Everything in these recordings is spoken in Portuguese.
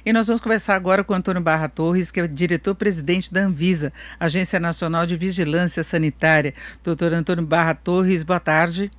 E nós vamos conversar agora com o Antônio Barra Torres, que é diretor-presidente da Anvisa, Agência Nacional de Vigilância Sanitária. Doutor Antônio Barra Torres, boa tarde.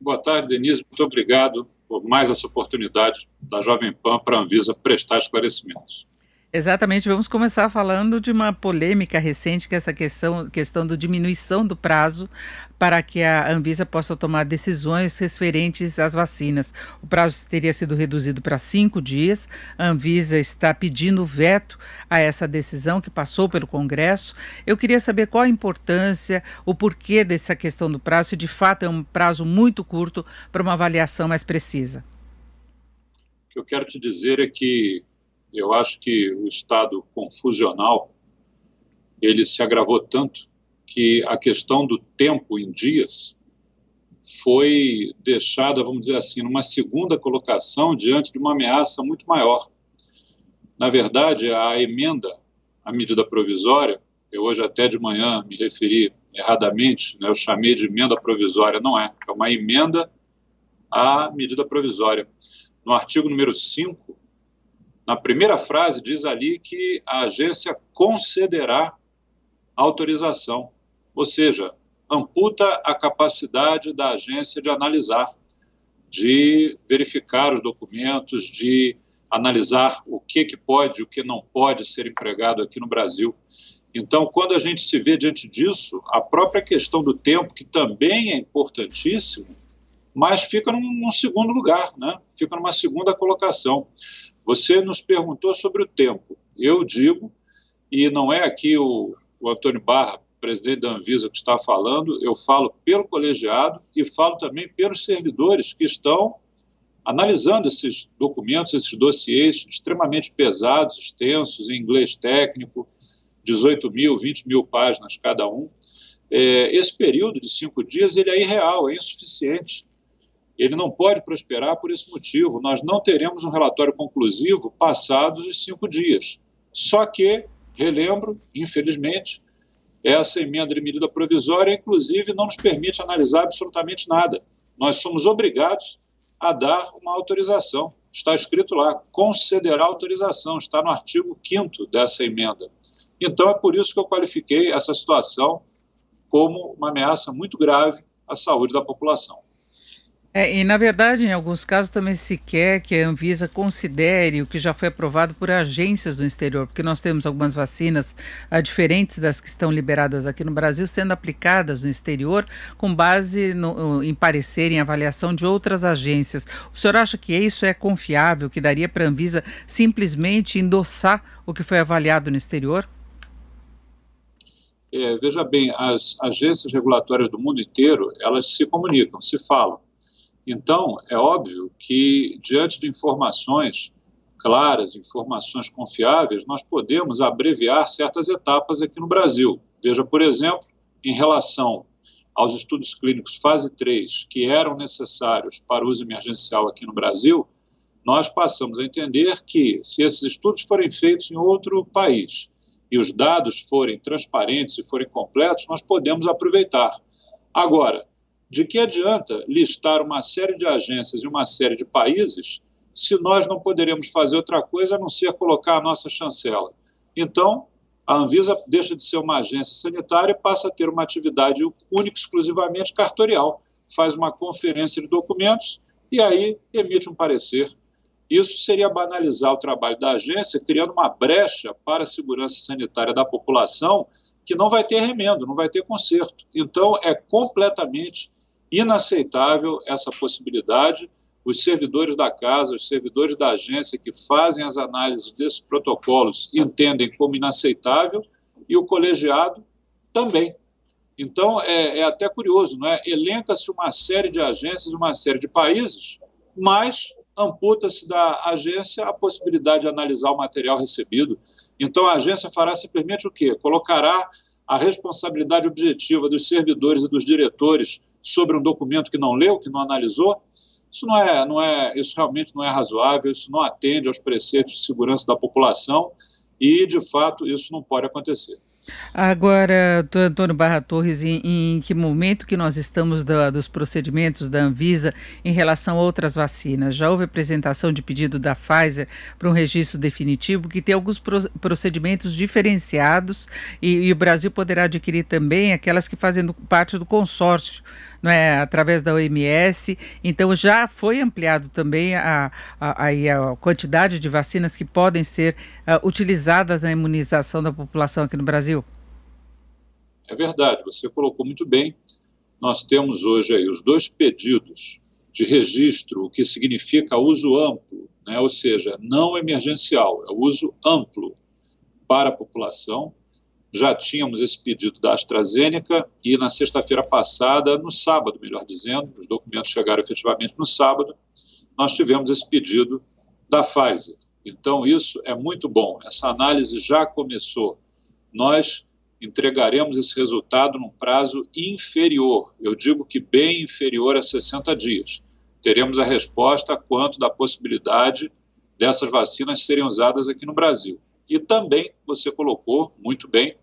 Boa tarde, Denise. Muito obrigado por mais essa oportunidade da Jovem Pan para a Anvisa prestar esclarecimentos. Exatamente, vamos começar falando de uma polêmica recente, que é essa questão da diminuição do prazo para que a Anvisa possa tomar decisões referentes às vacinas. O prazo teria sido reduzido para 5 dias, a Anvisa está pedindo veto a essa decisão que passou pelo Congresso. Eu queria saber qual a importância, o porquê dessa questão do prazo, se de fato é um prazo muito curto para uma avaliação mais precisa. O que eu quero te dizer é que eu acho que o estado confusional, ele se agravou tanto que a questão do tempo em dias foi deixada, vamos dizer assim, numa segunda colocação diante de uma ameaça muito maior. Na verdade, a emenda à medida provisória, eu hoje até de manhã me referi erradamente, né, eu chamei de emenda provisória, não é uma emenda à medida provisória. No artigo número 5, na primeira frase, diz ali que a agência concederá autorização, ou seja, amputa a capacidade da agência de analisar, de verificar os documentos, de analisar o que pode e o que não pode ser empregado aqui no Brasil. Então, quando a gente se vê diante disso, a própria questão do tempo, que também é importantíssimo, mas fica num segundo lugar, né? Fica numa segunda colocação. Você nos perguntou sobre o tempo. Eu digo, e não é aqui o Antônio Barra, presidente da Anvisa, que está falando, eu falo pelo colegiado e falo também pelos servidores que estão analisando esses documentos, esses dossiês extremamente pesados, extensos, em inglês técnico, 18 mil, 20 mil páginas cada um. Esse período de 5 dias ele é irreal, é insuficiente. Ele não pode prosperar por esse motivo. Nós não teremos um relatório conclusivo passados os 5 dias. Só que, relembro, infelizmente, essa emenda de medida provisória, inclusive, não nos permite analisar absolutamente nada. Nós somos obrigados a dar uma autorização. Está escrito lá, concederá autorização, está no artigo 5º dessa emenda. Então, é por isso que eu qualifiquei essa situação como uma ameaça muito grave à saúde da população. E, na verdade, em alguns casos também se quer que a Anvisa considere o que já foi aprovado por agências do exterior, porque nós temos algumas vacinas diferentes das que estão liberadas aqui no Brasil, sendo aplicadas no exterior, com base em parecer, em avaliação de outras agências. O senhor acha que isso é confiável, que daria para a Anvisa simplesmente endossar o que foi avaliado no exterior? Veja bem, as agências regulatórias do mundo inteiro, elas se comunicam, se falam. Então, é óbvio que, diante de informações claras, informações confiáveis, nós podemos abreviar certas etapas aqui no Brasil. Veja, por exemplo, em relação aos estudos clínicos fase 3, que eram necessários para o uso emergencial aqui no Brasil, nós passamos a entender que, se esses estudos forem feitos em outro país e os dados forem transparentes e forem completos, nós podemos aproveitar. Agora, de que adianta listar uma série de agências e uma série de países se nós não poderemos fazer outra coisa a não ser colocar a nossa chancela? Então, a Anvisa deixa de ser uma agência sanitária e passa a ter uma atividade única, exclusivamente cartorial. Faz uma conferência de documentos e aí emite um parecer. Isso seria banalizar o trabalho da agência, criando uma brecha para a segurança sanitária da população que não vai ter remendo, não vai ter conserto. Então, é completamente inaceitável essa possibilidade. Os servidores da casa, os servidores da agência que fazem as análises desses protocolos entendem como inaceitável e o colegiado também. Então, é até curioso, não é? Elenca-se uma série de agências, uma série de países, mas amputa-se da agência a possibilidade de analisar o material recebido. Então, a agência fará simplesmente o quê? Colocará a responsabilidade objetiva dos servidores e dos diretores sobre um documento que não leu, que não analisou. Isso isso realmente não é razoável, isso não atende aos preceitos de segurança da população e, de fato, isso não pode acontecer. Agora, doutor Antônio Barra Torres, em que momento que nós estamos dos procedimentos da Anvisa em relação a outras vacinas? Já houve apresentação de pedido da Pfizer para um registro definitivo, que tem alguns procedimentos diferenciados e o Brasil poderá adquirir também aquelas que fazem parte do consórcio, não é, através da OMS. Então já foi ampliado também a quantidade de vacinas que podem ser utilizadas na imunização da população aqui no Brasil? É verdade, você colocou muito bem. Nós temos hoje aí os dois pedidos de registro, o que significa uso amplo, né? Ou seja, não emergencial, é o uso amplo para a população. Já tínhamos esse pedido da AstraZeneca e na sexta-feira passada, no sábado, melhor dizendo, os documentos chegaram efetivamente no sábado, nós tivemos esse pedido da Pfizer. Então, isso é muito bom. Essa análise já começou. Nós entregaremos esse resultado num prazo inferior, eu digo que bem inferior a 60 dias. Teremos a resposta quanto da possibilidade dessas vacinas serem usadas aqui no Brasil. E também, você colocou muito bem,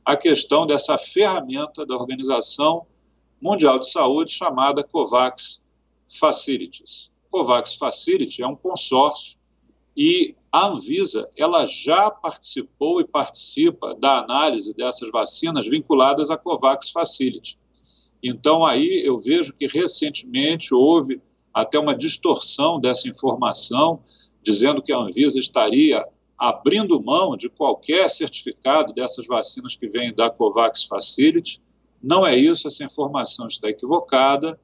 a questão dessa ferramenta da Organização Mundial de Saúde chamada COVAX Facilities. COVAX Facility é um consórcio e a Anvisa ela já participou e participa da análise dessas vacinas vinculadas à COVAX Facility. Então, aí eu vejo que recentemente houve até uma distorção dessa informação, dizendo que a Anvisa estaria abrindo mão de qualquer certificado dessas vacinas que vêm da COVAX Facility. Não é isso, essa informação está equivocada.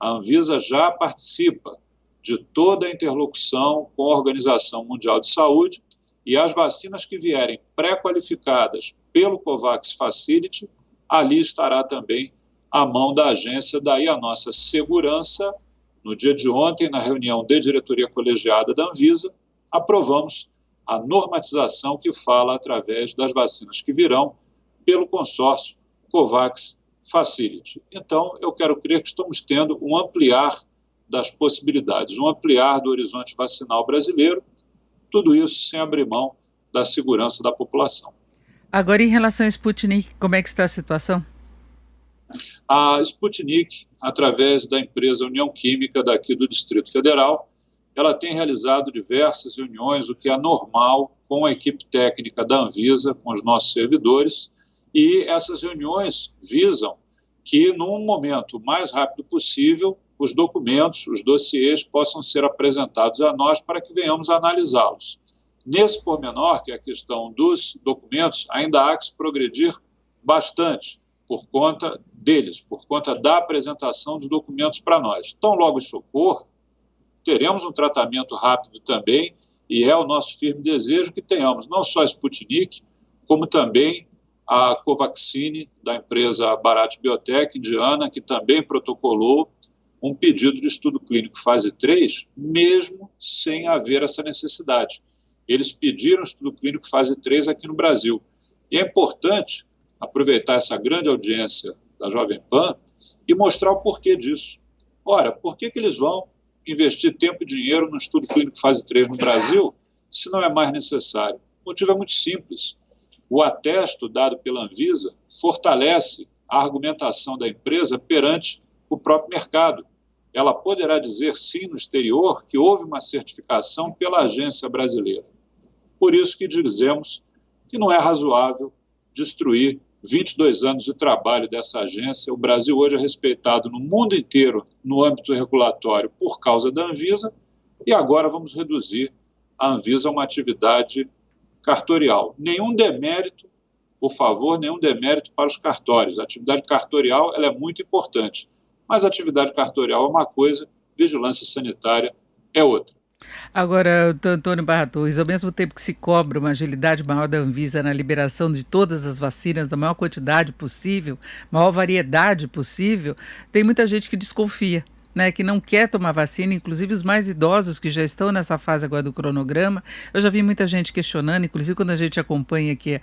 A Anvisa já participa de toda a interlocução com a Organização Mundial de Saúde e as vacinas que vierem pré-qualificadas pelo COVAX Facility, ali estará também a mão da agência, daí a nossa segurança. No dia de ontem, na reunião de diretoria colegiada da Anvisa, aprovamos a normatização que fala através das vacinas que virão pelo consórcio COVAX Facility. Então, eu quero crer que estamos tendo um ampliar das possibilidades, um ampliar do horizonte vacinal brasileiro, tudo isso sem abrir mão da segurança da população. Agora, em relação à Sputnik, como é que está a situação? A Sputnik, através da empresa União Química daqui do Distrito Federal, ela tem realizado diversas reuniões, o que é normal, com a equipe técnica da Anvisa, com os nossos servidores, e essas reuniões visam que, num momento mais rápido possível, os documentos, os dossiês possam ser apresentados a nós para que venhamos analisá-los. Nesse pormenor, que é a questão dos documentos, ainda há que se progredir bastante por conta deles, por conta da apresentação dos documentos para nós. Tão logo isso ocorra, teremos um tratamento rápido também e é o nosso firme desejo que tenhamos não só a Sputnik, como também a Covaxine, da empresa Bharat Biotech indiana, que também protocolou um pedido de estudo clínico fase 3, mesmo sem haver essa necessidade. Eles pediram estudo clínico fase 3 aqui no Brasil. E é importante aproveitar essa grande audiência da Jovem Pan e mostrar o porquê disso. Ora, por que eles vão investir tempo e dinheiro no estudo clínico fase 3 no Brasil, se não é mais necessário? O motivo é muito simples. O atesto dado pela Anvisa fortalece a argumentação da empresa perante o próprio mercado. Ela poderá dizer sim no exterior que houve uma certificação pela agência brasileira. Por isso que dizemos que não é razoável destruir 22 anos de trabalho dessa agência. O Brasil hoje é respeitado no mundo inteiro no âmbito regulatório por causa da Anvisa e agora vamos reduzir a Anvisa a uma atividade cartorial. Nenhum demérito, por favor, nenhum demérito para os cartórios. A atividade cartorial ela é muito importante, mas a atividade cartorial é uma coisa, vigilância sanitária é outra. Agora, Antônio Barra Torres, ao mesmo tempo que se cobra uma agilidade maior da Anvisa na liberação de todas as vacinas, da maior quantidade possível, maior variedade possível, tem muita gente que desconfia, né, que não quer tomar vacina, inclusive os mais idosos que já estão nessa fase agora do cronograma. Eu já vi muita gente questionando, inclusive quando a gente acompanha aqui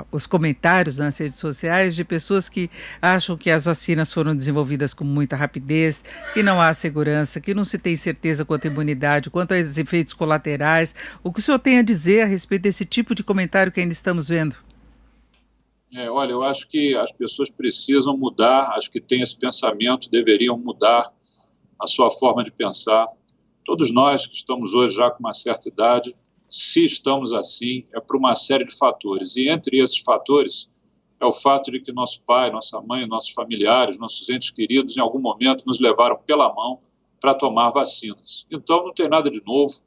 os comentários nas redes sociais de pessoas que acham que as vacinas foram desenvolvidas com muita rapidez, que não há segurança, que não se tem certeza quanto à imunidade, quanto aos efeitos colaterais. O que o senhor tem a dizer a respeito desse tipo de comentário que ainda estamos vendo? Olha, eu acho que as pessoas precisam mudar, as que têm esse pensamento deveriam mudar a sua forma de pensar. Todos nós que estamos hoje já com uma certa idade, se estamos assim, é por uma série de fatores. E entre esses fatores é o fato de que nosso pai, nossa mãe, nossos familiares, nossos entes queridos, em algum momento nos levaram pela mão para tomar vacinas. Então, não tem nada de novo,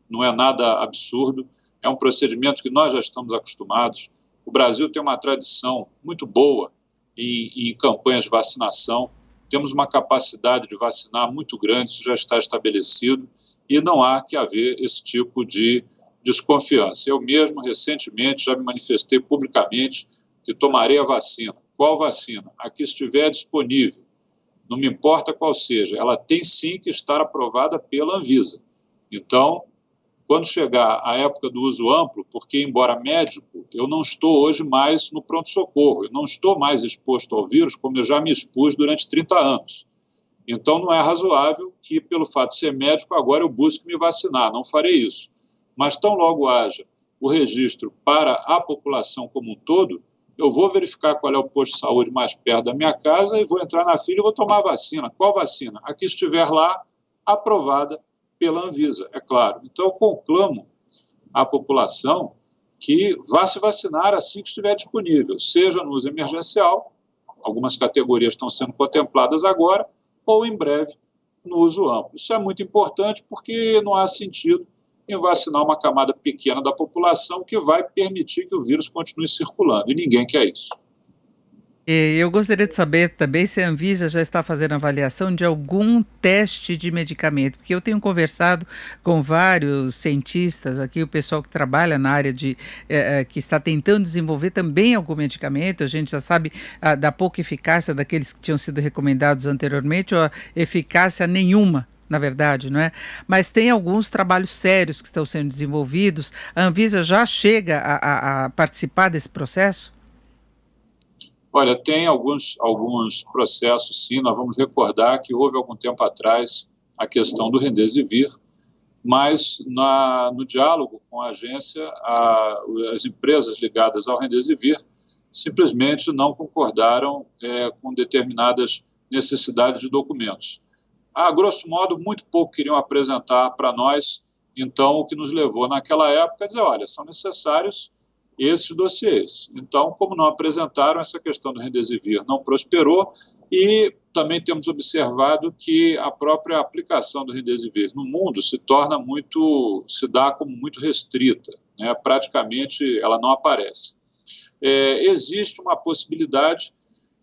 não é nada absurdo, é um procedimento que nós já estamos acostumados. O Brasil tem uma tradição muito boa em campanhas de vacinação, temos uma capacidade de vacinar muito grande, isso já está estabelecido, e não há que haver esse tipo de desconfiança. Eu mesmo, recentemente, já me manifestei publicamente que tomarei a vacina. Qual vacina? A que estiver disponível. Não me importa qual seja, ela tem sim que estar aprovada pela Anvisa. Então, quando chegar a época do uso amplo, porque, embora médico, eu não estou hoje mais no pronto-socorro, eu não estou mais exposto ao vírus como eu já me expus durante 30 anos. Então, não é razoável que, pelo fato de ser médico, agora eu busque me vacinar, não farei isso. Mas, tão logo haja o registro para a população como um todo, eu vou verificar qual é o posto de saúde mais perto da minha casa e vou entrar na fila e vou tomar a vacina. Qual vacina? A que estiver lá, aprovada pela Anvisa, é claro. Então, eu conclamo à população que vá se vacinar assim que estiver disponível, seja no uso emergencial, algumas categorias estão sendo contempladas agora, ou em breve no uso amplo. Isso é muito importante porque não há sentido em vacinar uma camada pequena da população que vai permitir que o vírus continue circulando, e ninguém quer isso. E eu gostaria de saber também se a Anvisa já está fazendo avaliação de algum teste de medicamento, porque eu tenho conversado com vários cientistas aqui, o pessoal que trabalha na área que está tentando desenvolver também algum medicamento. A gente já sabe da pouca eficácia daqueles que tinham sido recomendados anteriormente, ou a eficácia nenhuma. Na verdade, não é? Mas tem alguns trabalhos sérios que estão sendo desenvolvidos. A Anvisa já chega a participar desse processo? Olha, tem alguns processos, sim. Nós vamos recordar que houve algum tempo atrás a questão do Remdesivir, mas no diálogo com a agência, as empresas ligadas ao Remdesivir simplesmente não concordaram com determinadas necessidades de documentos. A grosso modo, muito pouco queriam apresentar para nós, então o que nos levou naquela época a dizer, olha, são necessários esses dossiês. Então, como não apresentaram, essa questão do Remdesivir não prosperou, e também temos observado que a própria aplicação do Remdesivir no mundo se dá como muito restrita, né? Praticamente ela não aparece. Existe uma possibilidade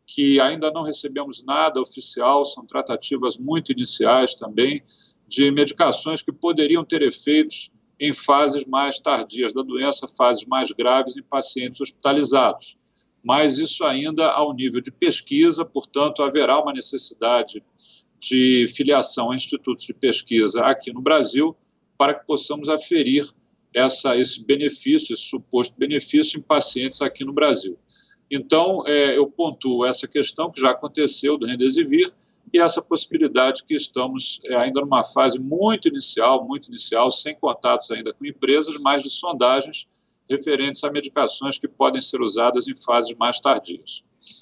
que ainda não recebemos nada oficial, são tratativas muito iniciais também, de medicações que poderiam ter efeitos em fases mais tardias da doença, fases mais graves em pacientes hospitalizados. Mas isso ainda ao nível de pesquisa, portanto, haverá uma necessidade de filiação a institutos de pesquisa aqui no Brasil para que possamos aferir esse benefício, esse suposto benefício em pacientes aqui no Brasil. Então, eu pontuo essa questão que já aconteceu do Remdesivir e essa possibilidade que estamos ainda numa fase muito inicial, sem contatos ainda com empresas, mas de sondagens referentes a medicações que podem ser usadas em fases mais tardias.